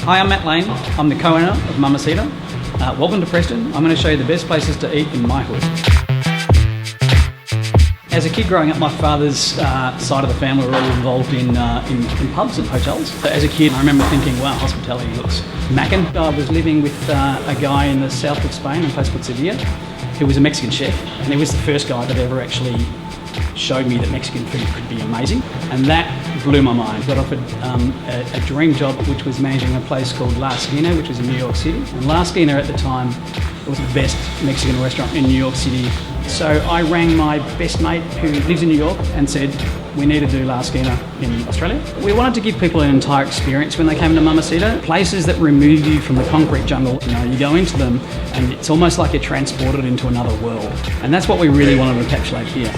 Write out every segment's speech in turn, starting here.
Hi, I'm Matt Lane. I'm the co-owner of Mamasita. Welcome to Preston. I'm going to show you the best places to eat in my hood. As a kid growing up, my father's side of the family were all involved in pubs and hotels. As a kid, I remember thinking, wow, hospitality looks mackin'. I was living with a guy in the south of Spain, in a place called Sevilla, who was a Mexican chef, and he was the first guy that ever actually showed me that Mexican food could be amazing, and that blew my mind. Got offered a dream job, which was managing a place called La Esquina, which was in New York City. And La Esquina at the time was the best Mexican restaurant in New York City. So I rang my best mate who lives in New York and said, we need to do La Esquina in Australia. We wanted to give people an entire experience when they came to Mamasita. Places that remove you from the concrete jungle. You know, you go into them and it's almost like you're transported into another world. And that's what we really wanted to encapsulate here.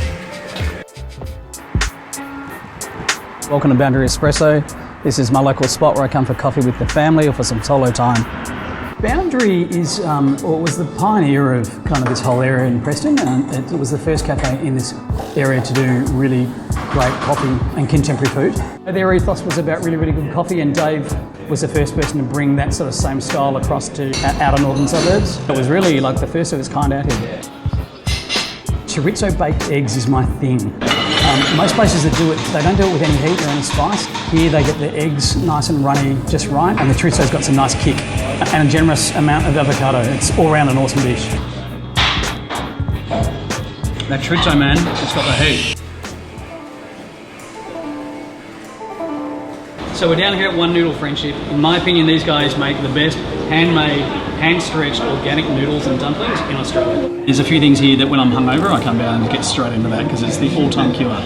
Welcome to Boundary Espresso. This is my local spot where I come for coffee with the family or for some solo time. Boundary is, was the pioneer of kind of this whole area in Preston, and it was the first cafe in this area to do really great coffee and contemporary food. Their ethos was about really, really good coffee, and Dave was the first person to bring that sort of same style across to outer northern suburbs. It was really like the first of its kind out here. Chorizo baked eggs is my thing. Most places that do it, they don't do it with any heat or any spice. Here they get the eggs nice and runny, just right, and the chorizo's got some nice kick and a generous amount of avocado. It's all around an awesome dish. That chorizo, man, it's got the heat. So we're down here at Noodle Friendship. In my opinion, these guys make the best handmade, hand-stretched organic noodles and dumplings in Australia. There's a few things here that when I'm hungover, I come down and get straight into that because it's the all-time cure.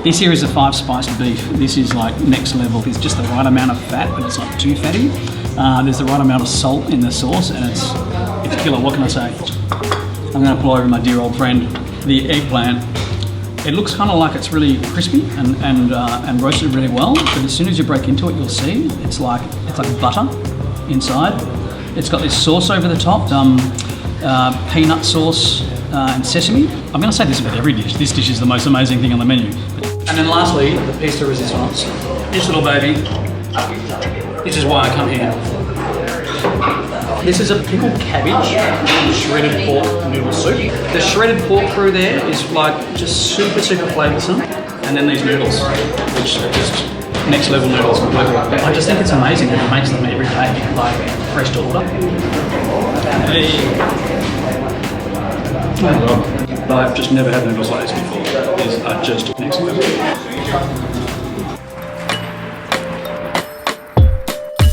This here is a 5-spiced beef. This is like next level. It's just the right amount of fat, but it's not too fatty. There's the right amount of salt in the sauce, and it's killer. What can I say? I'm going to pull over my dear old friend, the eggplant. It looks kind of like it's really crispy and roasted really well, but as soon as you break into it, you'll see it's like butter inside. It's got this sauce over the top, peanut sauce and sesame. I'm going to say this about every dish. This dish is the most amazing thing on the menu. And then lastly, the piece de resistance. This little baby. This is why I come here. This is a pickled cabbage, shredded pork noodle soup. The shredded pork through there is like just super, super flavoursome. And then these noodles, which are just next level noodles completely. I just think it's amazing that it makes them every day, like fresh to order. Hey. I've just never had noodles like this before. These are just next level.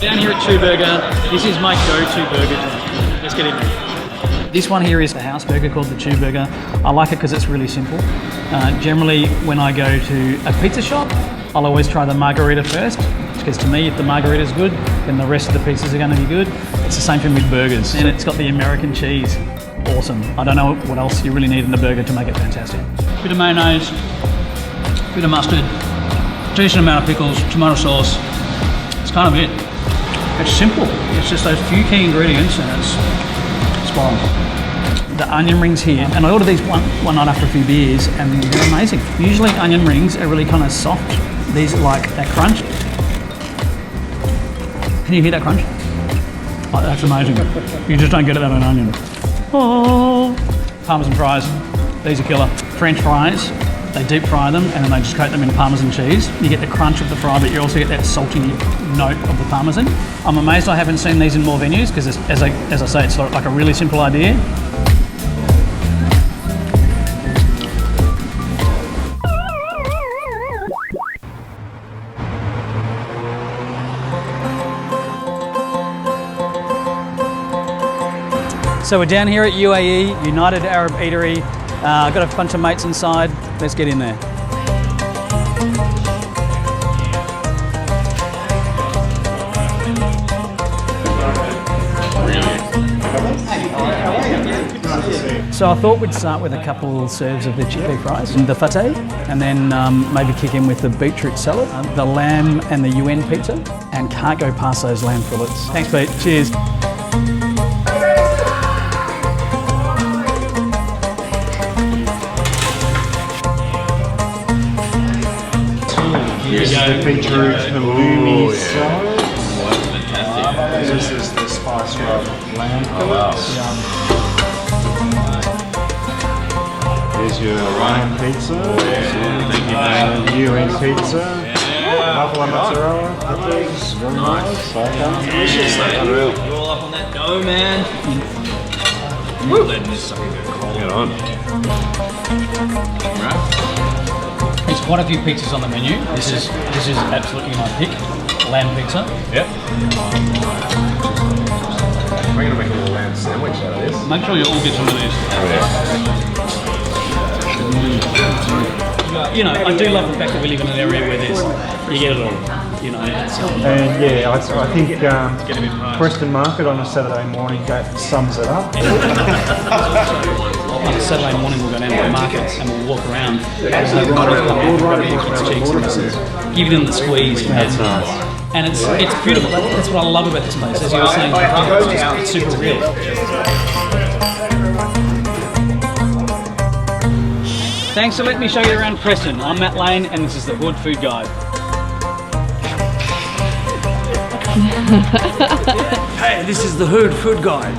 Down here at Chew Burger, this is my go-to burger joint. Let's get in there. This one here is a house burger called the Chew Burger. I like it because it's really simple. Generally, when I go to a pizza shop, I'll always try the margarita first, because to me, if the margarita is good, then the rest of the pizzas are going to be good. It's the same thing with burgers. And it's got the American cheese. Awesome. I don't know what else you really need in a burger to make it fantastic. Bit of mayonnaise, bit of mustard, decent amount of pickles, tomato sauce. It's kind of it. It's simple. It's just those few key ingredients and it's spot on. The onion rings here, and I ordered these one night after a few beers, and they're amazing. Usually onion rings are really kind of soft. These are like that crunch. Can you hear that crunch? Oh, that's amazing. You just don't get it out of an onion. Oh, Parmesan fries. These are killer. French fries. They deep fry them and then they just coat them in Parmesan cheese. You get the crunch of the fry, but you also get that salty note of the Parmesan. I'm amazed I haven't seen these in more venues because, as I say, it's sort of like a really simple idea. So we're down here at UAE, United Arab Eatery. I've got a bunch of mates inside. Let's get in there. So I thought we'd start with a couple serves of the chickpea fries and the fateh, and then maybe kick in with the beetroot salad, the lamb and the UN pizza, and can't go past those lamb fillets. Thanks, Pete. Cheers. Here's the beetroot halloumi sauce. lamb fillets. Here's your lamb pizza. Thank you, man. US pizza. Buffalo mozzarella. Peppers. Very nice. Delicious. Unreal. You're all up on that dough, man. Letting this sucker go cold. Get on. Right. There's quite a few pizzas on the menu. This is absolutely my pick. Lamb pizza. Yep. We're going to make a little lamb sandwich out of this. Make sure you all get some of this. You know, I do love the fact that we live in an area where you get it all. You know, And yeah, I think Preston Market on a Saturday morning sums it up. on a Saturday morning we'll go down to the market and we'll walk around. Give them the squeeze. That's nice. And it's beautiful. That's what I love about this place. As you were saying, it's super real. Thanks for letting me show you around Preston. I'm Matt Lane and this is the Hood Food Guide. Hey, this is the Hood Food Guide.